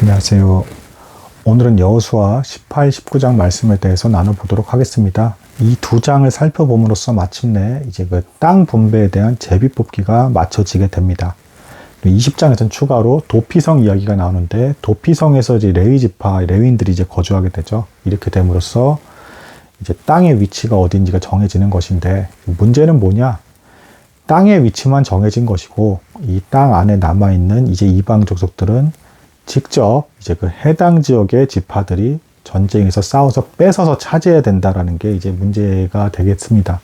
안녕하세요. 오늘은 여호수아 18, 19장 말씀에 대해서 나눠보도록 하겠습니다. 이 두 장을 살펴봄으로써 마침내 이제 그 땅 분배에 대한 제비 뽑기가 맞춰지게 됩니다. 20장에서는 추가로 도피성 이야기가 나오는데, 도피성에서 이제 레위 지파, 레위인들이 이제 거주하게 되죠. 이렇게 됨으로써 이제 땅의 위치가 어딘지가 정해지는 것인데, 문제는 뭐냐? 땅의 위치만 정해진 것이고, 이 땅 안에 남아있는 이제 이방 족속들은 직접 이제 그 해당 지역의 지파들이 전쟁에서 싸워서 뺏어서 차지해야 된다라는 게 이제 문제가 되겠습니다.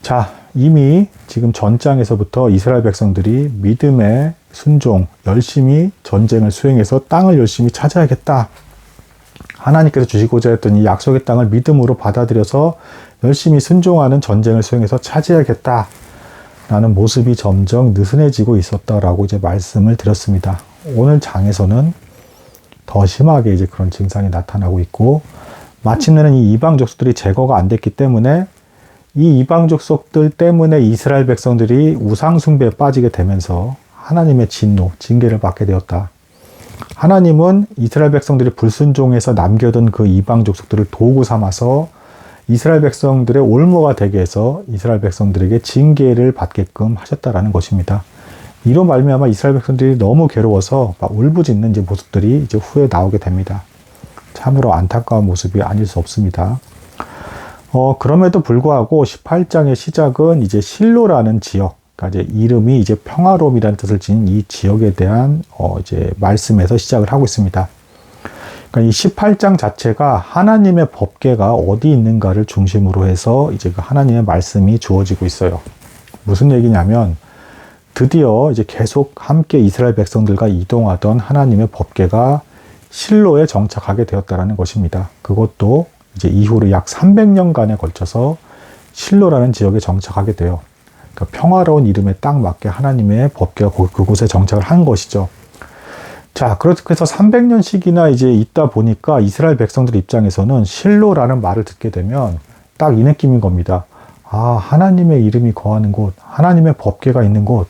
자, 이미 지금 전장에서부터 이스라엘 백성들이 믿음의 순종, 열심히 전쟁을 수행해서 땅을 열심히 차지하겠다. 하나님께서 주시고자 했던 이 약속의 땅을 믿음으로 받아들여서 열심히 순종하는 전쟁을 수행해서 차지하겠다. 라는 모습이 점점 느슨해지고 있었다라고 이제 말씀을 드렸습니다. 오늘 장에서는 더 심하게 이제 그런 증상이 나타나고 있고, 마침내는 이 이방 족속들이 제거가 안 됐기 때문에 이 이방 족속들 때문에 이스라엘 백성들이 우상 숭배에 빠지게 되면서 하나님의 진노, 징계를 받게 되었다. 하나님은 이스라엘 백성들이 불순종해서 남겨둔 그 이방 족속들을 도구 삼아서 이스라엘 백성들의 올무가 되게 해서 이스라엘 백성들에게 징계를 받게끔 하셨다라는 것입니다. 이로 말미암아 이스라엘 백성들이 너무 괴로워서 막 울부짖는 이제 모습들이 이제 후에 나오게 됩니다. 참으로 안타까운 모습이 아닐 수 없습니다. 그럼에도 불구하고 18장의 시작은 이제 실로라는 지역, 그러니까 이제 이름이 이제 평화로움이라는 뜻을 지닌 이 지역에 대한 이제 말씀에서 시작을 하고 있습니다. 그러니까 이 18장 자체가 하나님의 법궤가 어디 있는가를 중심으로 해서 이제 그 하나님의 말씀이 주어지고 있어요. 무슨 얘기냐면, 드디어 이제 계속 함께 이스라엘 백성들과 이동하던 하나님의 법궤가 실로에 정착하게 되었다라는 것입니다. 그것도 이제 이후로 약 300년간에 걸쳐서 실로라는 지역에 정착하게 돼요. 그러니까 평화로운 이름에 딱 맞게 하나님의 법궤가 그곳에 정착을 한 것이죠. 자, 그래서 300년씩이나 이제 있다 보니까 이스라엘 백성들 입장에서는 실로라는 말을 듣게 되면 딱 이 느낌인 겁니다. 아, 하나님의 이름이 거하는 곳, 하나님의 법궤가 있는 곳,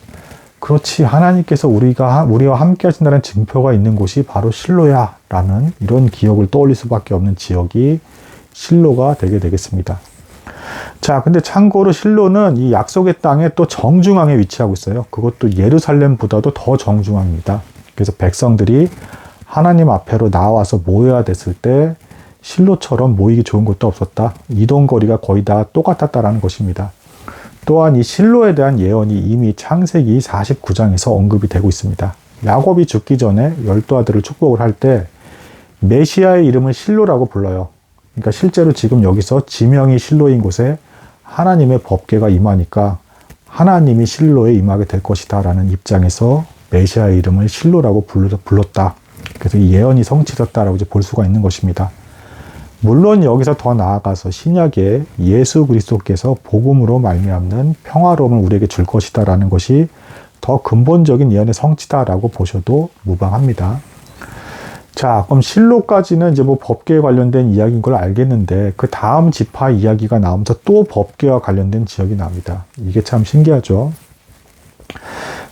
그렇지, 하나님께서 우리와 함께 하신다는 증표가 있는 곳이 바로 실로야 라는 이런 기억을 떠올릴 수밖에 없는 지역이 실로가 되게 되겠습니다. 자, 근데 참고로 실로는 이 약속의 땅에 또 정중앙에 위치하고 있어요. 그것도 예루살렘보다도 더 정중앙입니다. 그래서 백성들이 하나님 앞에로 나와서 모여야 됐을 때 실로처럼 모이기 좋은 곳도 없었다. 이동거리가 거의 다 똑같았다라는 것입니다. 또한 이 실로에 대한 예언이 이미 창세기 49장에서 언급이 되고 있습니다. 야곱이 죽기 전에 12아들을 축복을 할 때 메시아의 이름을 실로라고 불러요. 그러니까 실제로 지금 여기서 지명이 실로인 곳에 하나님의 법궤가 임하니까 하나님이 실로에 임하게 될 것이다 라는 입장에서 메시아의 이름을 실로라고 불렀다. 그래서 이 예언이 성취됐다라고 이제 볼 수가 있는 것입니다. 물론 여기서 더 나아가서 신약에 예수 그리스도께서 복음으로 말미암는 평화로움을 우리에게 줄 것이다라는 것이 더 근본적인 예언의 성취다라고 보셔도 무방합니다. 자, 그럼 실로까지는 이제 뭐 법궤에 관련된 이야기인 걸 알겠는데, 그 다음 지파 이야기가 나오면서 또 법궤와 관련된 지역이 나옵니다. 이게 참 신기하죠.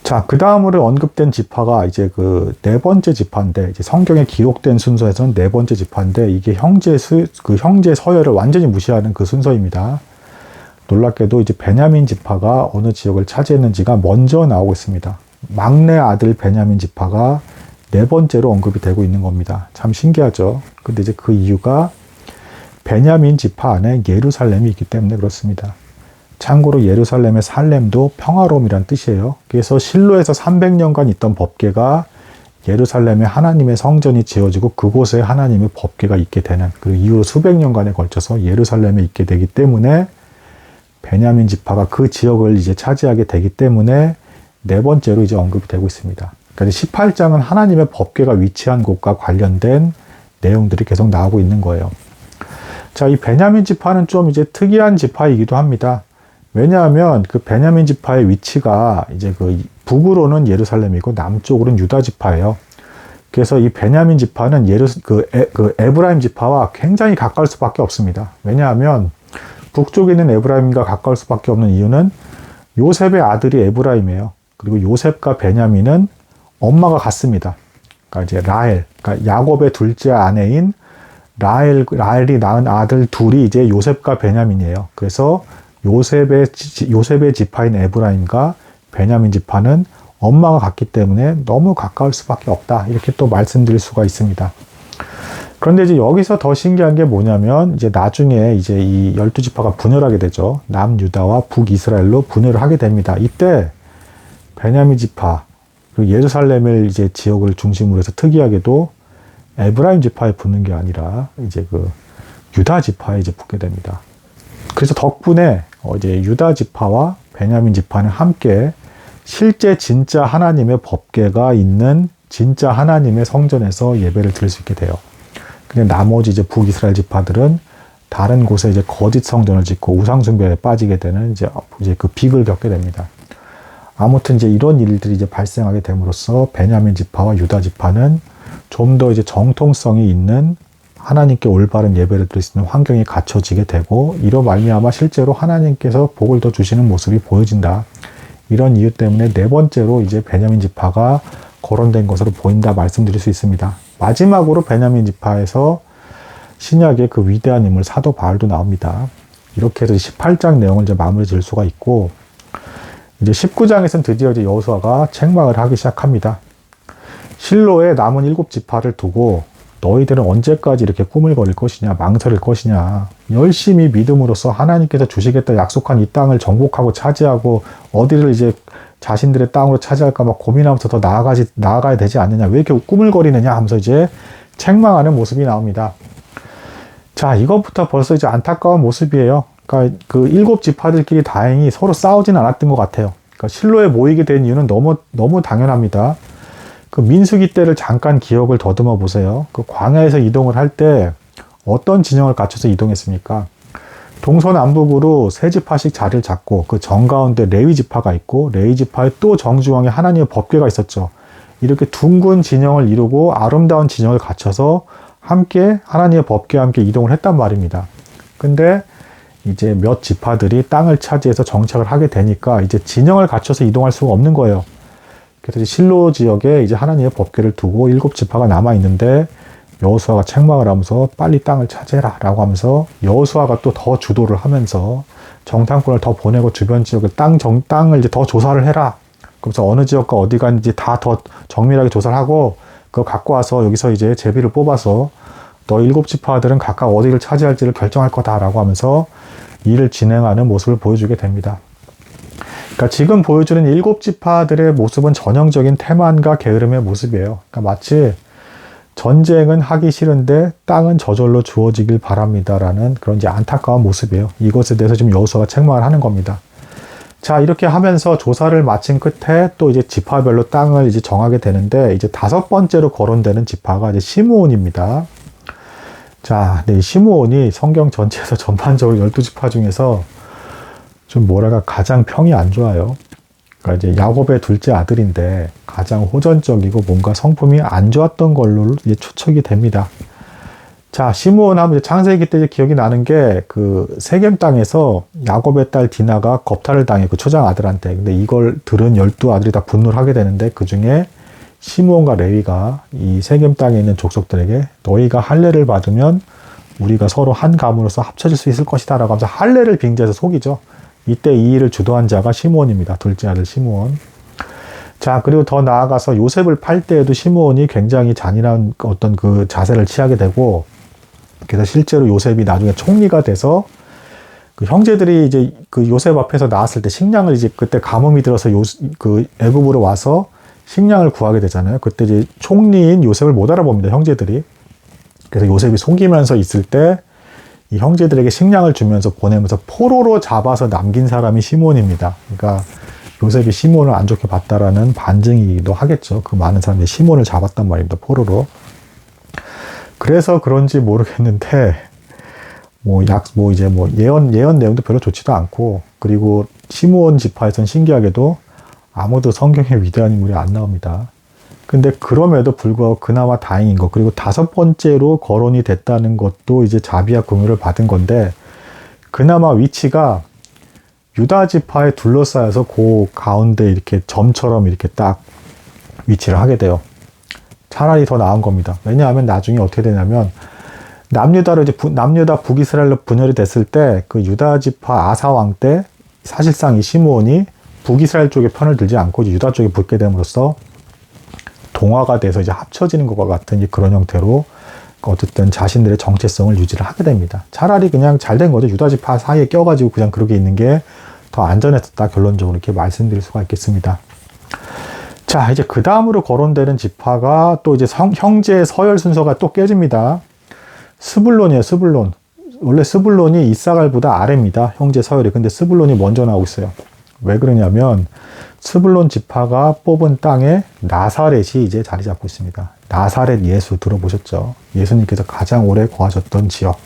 자, 그 다음으로 언급된 지파가 이제 그 네 번째 지파인데, 이제 성경에 기록된 순서에서는 네 번째 지파인데, 이게 형제 서열을 완전히 무시하는 그 순서입니다. 놀랍게도 이제 베냐민 지파가 어느 지역을 차지했는지가 먼저 나오고 있습니다. 막내 아들 베냐민 지파가 네 번째로 언급이 되고 있는 겁니다. 참 신기하죠. 근데 이제 그 이유가 베냐민 지파 안에 예루살렘이 있기 때문에 그렇습니다. 참고로 예루살렘의 살렘도 평화로움이란 뜻이에요. 그래서 실로에서 300년간 있던 법궤가 예루살렘에 하나님의 성전이 지어지고 그곳에 하나님의 법궤가 있게 되는, 그 이후로 수백 년간에 걸쳐서 예루살렘에 있게 되기 때문에 베냐민 지파가 그 지역을 이제 차지하게 되기 때문에 네 번째로 이제 언급이 되고 있습니다. 그러니까 18장은 하나님의 법궤가 위치한 곳과 관련된 내용들이 계속 나오고 있는 거예요. 자, 이 베냐민 지파는 좀 이제 특이한 지파이기도 합니다. 왜냐하면 그 베냐민 지파의 위치가 이제 그 북으로는 예루살렘이고 남쪽으로는 유다 지파예요. 그래서 이 베냐민 지파는 에브라임 지파와 굉장히 가까울 수밖에 없습니다. 왜냐하면 북쪽에 있는 에브라임과 가까울 수밖에 없는 이유는 요셉의 아들이 에브라임이에요. 그리고 요셉과 베냐민은 엄마가 같습니다. 그러니까 이제 라헬, 그러니까 야곱의 둘째 아내인 라헬이 낳은 아들 둘이 이제 요셉과 베냐민이에요. 그래서 요셉의 지파인 에브라임과 베냐민 지파는 엄마가 같기 때문에 너무 가까울 수밖에 없다. 이렇게 또 말씀드릴 수가 있습니다. 그런데 이제 여기서 더 신기한 게 뭐냐면 이제 나중에 이제 이 12지파가 분열하게 되죠. 남유다와 북이스라엘로 분열을 하게 됩니다. 이때 베냐민 지파, 그리고 예루살렘을 이제 지역을 중심으로 해서 특이하게도 에브라임 지파에 붙는 게 아니라 이제 그 유다 지파에 이제 붙게 됩니다. 그래서 덕분에 이제 유다 지파와 베냐민 지파는 함께 실제 진짜 하나님의 법궤가 있는 진짜 하나님의 성전에서 예배를 드릴 수 있게 돼요. 근데 나머지 이제 북이스라엘 지파들은 다른 곳에 이제 거짓 성전을 짓고 우상 숭배에 빠지게 되는 이제 그 빅을 겪게 됩니다. 아무튼 이제 이런 일들이 이제 발생하게 됨으로써 베냐민 지파와 유다 지파는 좀 더 이제 정통성이 있는 하나님께 올바른 예배를 드릴 수 있는 환경이 갖춰지게 되고, 이로 말미암아 실제로 하나님께서 복을 더 주시는 모습이 보여진다. 이런 이유 때문에 네 번째로 이제 베냐민 지파가 거론된 것으로 보인다 말씀드릴 수 있습니다. 마지막으로 베냐민 지파에서 신약의 그 위대한 인물 사도 바울도 나옵니다. 이렇게 해서 18장 내용을 이제 마무리 지을 수가 있고, 이제 19장에서는 드디어 이제 여호수아가 책망을 하기 시작합니다. 실로에 남은 7지파를 두고 너희들은 언제까지 이렇게 꾸물거릴 것이냐, 망설일 것이냐, 열심히 믿음으로써 하나님께서 주시겠다 약속한 이 땅을 정복하고 차지하고 어디를 이제 자신들의 땅으로 차지할까 막 고민하면서 더 나아가야 되지 않느냐, 왜 이렇게 꾸물거리느냐 하면서 이제 책망하는 모습이 나옵니다. 자, 이것부터 벌써 이제 안타까운 모습이에요. 그러니까 그 7지파들끼리 다행히 서로 싸우진 않았던 것 같아요. 그러니까 실로에 모이게 된 이유는 너무 당연합니다. 그 민수기 때를 잠깐 기억을 더듬어 보세요. 그 광야에서 이동을 할 때 어떤 진영을 갖춰서 이동했습니까? 동서남북으로 세 지파씩 자리를 잡고 그 정가운데 레위 지파가 있고 레위 지파의 또 정중앙에 하나님의 법궤가 있었죠. 이렇게 둥근 진영을 이루고 아름다운 진영을 갖춰서 함께 하나님의 법궤와 함께 이동을 했단 말입니다. 근데 이제 몇 지파들이 땅을 차지해서 정착을 하게 되니까 이제 진영을 갖춰서 이동할 수가 없는 거예요. 그래서 실로 지역에 이제 하나님의 법궤를 두고 7지파가 남아 있는데 여호수아가 책망을 하면서 빨리 땅을 차지해라 라고 하면서 여호수아가 또 더 주도를 하면서 정탐꾼을 더 보내고 주변 지역의 땅을 이제 더 조사를 해라. 그래서 어느 지역과 어디가 있는지 다 더 정밀하게 조사를 하고 그거 갖고 와서 여기서 이제 제비를 뽑아서 너 7지파들은 각각 어디를 차지할지를 결정할 거다라고 하면서 일을 진행하는 모습을 보여주게 됩니다. 그러니까 지금 보여주는 7지파들의 모습은 전형적인 태만과 게으름의 모습이에요. 그러니까 마치 전쟁은 하기 싫은데 땅은 저절로 주어지길 바랍니다라는 그런 이제 안타까운 모습이에요. 이것에 대해서 지금 여호수아가 책망을 하는 겁니다. 자, 이렇게 하면서 조사를 마친 끝에 또 이제 지파별로 땅을 이제 정하게 되는데 이제 5번째로 거론되는 지파가 이제 시므온입니다. 자, 근데 이 시므온이 성경 전체에서 전반적으로 12지파 중에서 좀 뭐랄까 가장 평이 안 좋아요. 그러니까 이제 야곱의 둘째 아들인데 가장 호전적이고 뭔가 성품이 안 좋았던 걸로 이제 추측이 됩니다. 자, 시므온 하면 이제 창세기 때 이제 기억이 나는 게 그 세겜 땅에서 야곱의 딸 디나가 겁탈을 당해 그 초장 아들한테. 근데 이걸 들은 12아들이 다 분노를 하게 되는데 그 중에 시므온과 레위가 이 세겜 땅에 있는 족속들에게 너희가 할례를 받으면 우리가 서로 한 가문으로서 합쳐질 수 있을 것이다 라고 하면서 할례를 빙자해서 속이죠. 이때 이 일을 주도한 자가 시므온입니다. 둘째 아들 시므온. 자, 그리고 더 나아가서 요셉을 팔 때에도 시므온이 굉장히 잔인한 어떤 그 자세를 취하게 되고, 그래서 실제로 요셉이 나중에 총리가 돼서 그 형제들이 이제 그 요셉 앞에서 나왔을 때 식량을 이제 그때 가뭄이 들어서 그 애굽으로 와서 식량을 구하게 되잖아요. 그때 이제 총리인 요셉을 못 알아봅니다. 형제들이. 그래서 요셉이 속이면서 있을 때 이 형제들에게 식량을 주면서 보내면서 포로로 잡아서 남긴 사람이 시므온입니다. 그러니까 요셉이 시므온을 안 좋게 봤다라는 반증이기도 하겠죠. 그 많은 사람들이 시므온을 잡았단 말입니다. 포로로. 그래서 그런지 모르겠는데 예언 내용도 별로 좋지도 않고, 그리고 시므온 지파에서는 신기하게도 아무도 성경에 위대한 인물이 안 나옵니다. 근데 그럼에도 불구하고 그나마 다행인 것, 그리고 5번째로 거론이 됐다는 것도 이제 자비와 긍휼을 받은 건데, 그나마 위치가 유다 지파에 둘러싸여서 그 가운데 이렇게 점처럼 이렇게 딱 위치를 하게 돼요. 차라리 더 나은 겁니다. 왜냐하면 나중에 어떻게 되냐면 남유다로 이제 남유다 북이스라엘로 분열이 됐을 때 그 유다 지파 아사 왕 때 사실상 이 시므온이 북이스라엘 쪽에 편을 들지 않고 유다 쪽에 붙게 됨으로써 동화가 돼서 이제 합쳐지는 것과 같은 그런 형태로 어쨌든 자신들의 정체성을 유지를 하게 됩니다. 차라리 그냥 잘 된 거죠. 유다 지파 사이에 껴가지고 그냥 그렇게 있는 게 더 안전했었다. 결론적으로 이렇게 말씀드릴 수가 있겠습니다. 자, 이제 그 다음으로 거론되는 지파가 또 이제 형제 서열 순서가 또 깨집니다. 스불론이에요, 스불론. 원래 스불론이 이사갈보다 아래입니다. 형제 서열이. 근데 스불론이 먼저 나오고 있어요. 왜 그러냐면 스불론 지파가 뽑은 땅에 나사렛이 이제 자리 잡고 있습니다. 나사렛 예수 들어보셨죠? 예수님께서 가장 오래 거하셨던 지역.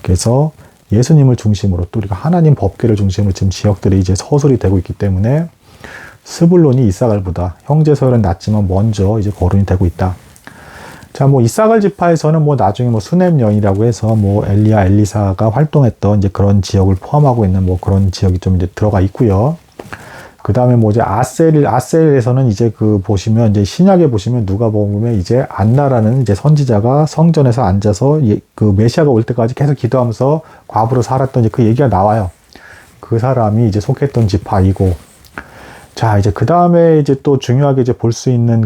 그래서 예수님을 중심으로 또 우리가 하나님 법궤를 중심으로 지금 지역들이 이제 서술이 되고 있기 때문에 스불론이 이사갈보다 형제 서열은 낮지만 먼저 이제 거론이 되고 있다. 자, 뭐 이사갈 지파에서는 뭐 나중에 뭐 수넴 여인이라고 해서 뭐 엘리야, 엘리사가 활동했던 이제 그런 지역을 포함하고 있는 뭐 그런 지역이 좀 이제 들어가 있고요. 그 다음에 뭐 이제 아셀에서는 이제 그 보시면 이제 신약에 보시면 누가복음에 이제 안나라는 이제 선지자가 성전에서 앉아서 그 메시아가 올 때까지 계속 기도하면서 과부로 살았던 이제 그 얘기가 나와요. 그 사람이 이제 속했던 지파이고, 자, 이제 그 다음에 이제 또 중요하게 이제 볼 수 있는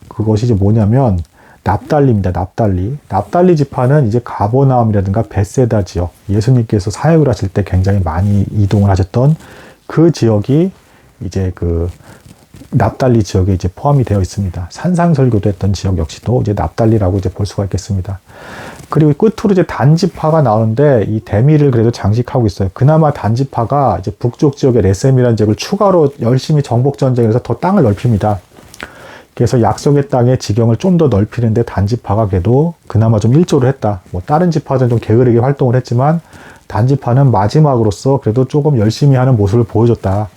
그것이 이제 뭐냐면 납달리입니다. 납달리. 납달리 지파는 이제 가버나움이라든가 벳세다 지역, 예수님께서 사역을 하실 때 굉장히 많이 이동을 하셨던 그 지역이 이제 그 납달리 지역에 이제 포함이 되어 있습니다. 산상설교도 했던 지역 역시도 이제 납달리라고 이제 볼 수가 있겠습니다. 그리고 끝으로 이제 단지파가 나오는데 이 대미를 그래도 장식하고 있어요. 그나마 단지파가 이제 북쪽 지역의 레셈이라는 지역을 추가로 열심히 정복 전쟁을 해서 더 땅을 넓힙니다. 그래서 약속의 땅의 지경을 좀 더 넓히는데 단지파가 그래도 그나마 좀 일조를 했다. 뭐 다른 지파들은 좀 게으르게 활동을 했지만 단지파는 마지막으로서 그래도 조금 열심히 하는 모습을 보여줬다.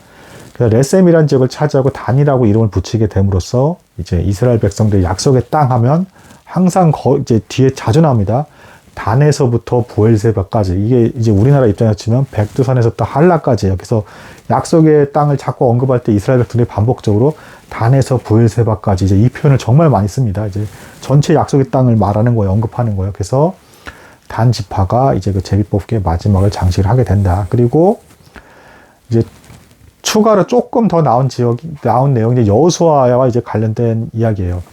그래서 레셈이라는 지역을 차지하고 단이라고 이름을 붙이게 됨으로써 이제 이스라엘 백성들이 약속의 땅 하면 항상 이제 뒤에 자주 나옵니다. 단에서부터 부엘세바까지, 이게 이제 우리나라 입장에서 치면 백두산에서부터 한라까지예요. 그래서 약속의 땅을 자꾸 언급할 때 이스라엘 백성들이 반복적으로 단에서 부엘세바까지 이제 이 표현을 정말 많이 씁니다. 이제 전체 약속의 땅을 말하는 거예요. 언급하는 거예요. 그래서 단 지파가 이제 그 제비뽑기의 마지막을 장식을 하게 된다. 그리고 이제 추가로 조금 더 나온 내용이 이제 여호수아와 이제 관련된 이야기예요.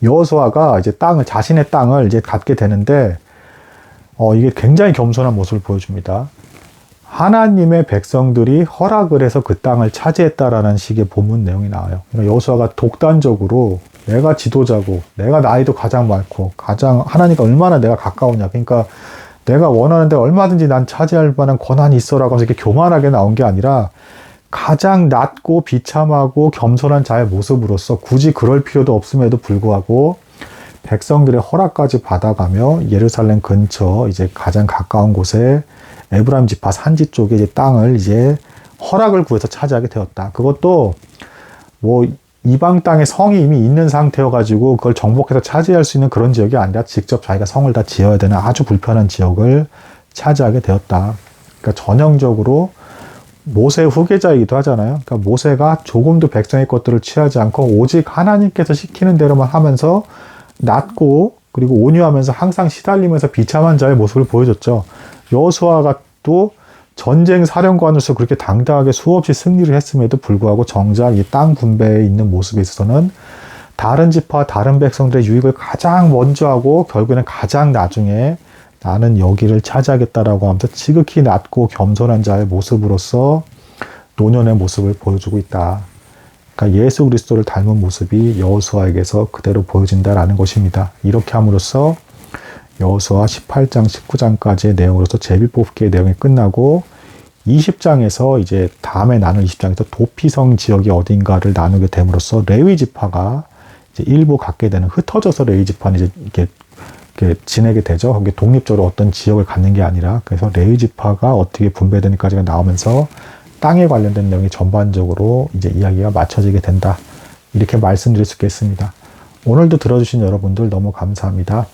여호수아가 이제 자신의 땅을 이제 갖게 되는데, 이게 굉장히 겸손한 모습을 보여줍니다. 하나님의 백성들이 허락을 해서 그 땅을 차지했다라는 식의 본문 내용이 나와요. 그러니까 여호수아가 독단적으로 내가 지도자고, 내가 나이도 가장 많고, 하나님과 얼마나 내가 가까우냐. 그러니까 내가 원하는데 얼마든지 난 차지할 만한 권한이 있어라고 하면서 이렇게 교만하게 나온 게 아니라 가장 낮고 비참하고 겸손한 자의 모습으로서 굳이 그럴 필요도 없음에도 불구하고 백성들의 허락까지 받아가며 예루살렘 근처 이제 가장 가까운 곳에 에브라임 지파 산지 쪽에 이제 땅을 이제 허락을 구해서 차지하게 되었다. 그것도 뭐 이방 땅에 성이 이미 있는 상태여가지고 그걸 정복해서 차지할 수 있는 그런 지역이 아니라 직접 자기가 성을 다 지어야 되는 아주 불편한 지역을 차지하게 되었다. 그러니까 전형적으로 모세 후계자이기도 하잖아요. 그러니까 모세가 조금도 백성의 것들을 취하지 않고 오직 하나님께서 시키는 대로만 하면서 낮고 그리고 온유하면서 항상 시달리면서 비참한 자의 모습을 보여줬죠. 여호수아가 또 전쟁 사령관으로서 그렇게 당당하게 수없이 승리를 했음에도 불구하고 정작 이 땅 분배에 있는 모습에 있어서는 다른 지파, 다른 백성들의 유익을 가장 먼저 하고 결국에는 가장 나중에 나는 여기를 차지하겠다라고 하면서 지극히 낮고 겸손한 자의 모습으로서 노년의 모습을 보여주고 있다. 그러니까 예수 그리스도를 닮은 모습이 여호수아에게서 그대로 보여진다라는 것입니다. 이렇게 함으로써 여호수아 18장, 19장까지의 내용으로서 제비뽑기의 내용이 끝나고 20장에서 이제 다음에 나눌 20장에서 도피성 지역이 어딘가를 나누게 됨으로써 레위 지파가 이제 일부 갖게 되는, 흩어져서 레위 지파는 이제 이렇게 지내게 되죠. 거기 독립적으로 어떤 지역을 갖는 게 아니라, 그래서 레위 지파가 어떻게 분배되는까지가 나오면서 땅에 관련된 내용이 전반적으로 이제 이야기가 맞춰지게 된다. 이렇게 말씀드릴 수 있겠습니다. 오늘도 들어주신 여러분들 너무 감사합니다.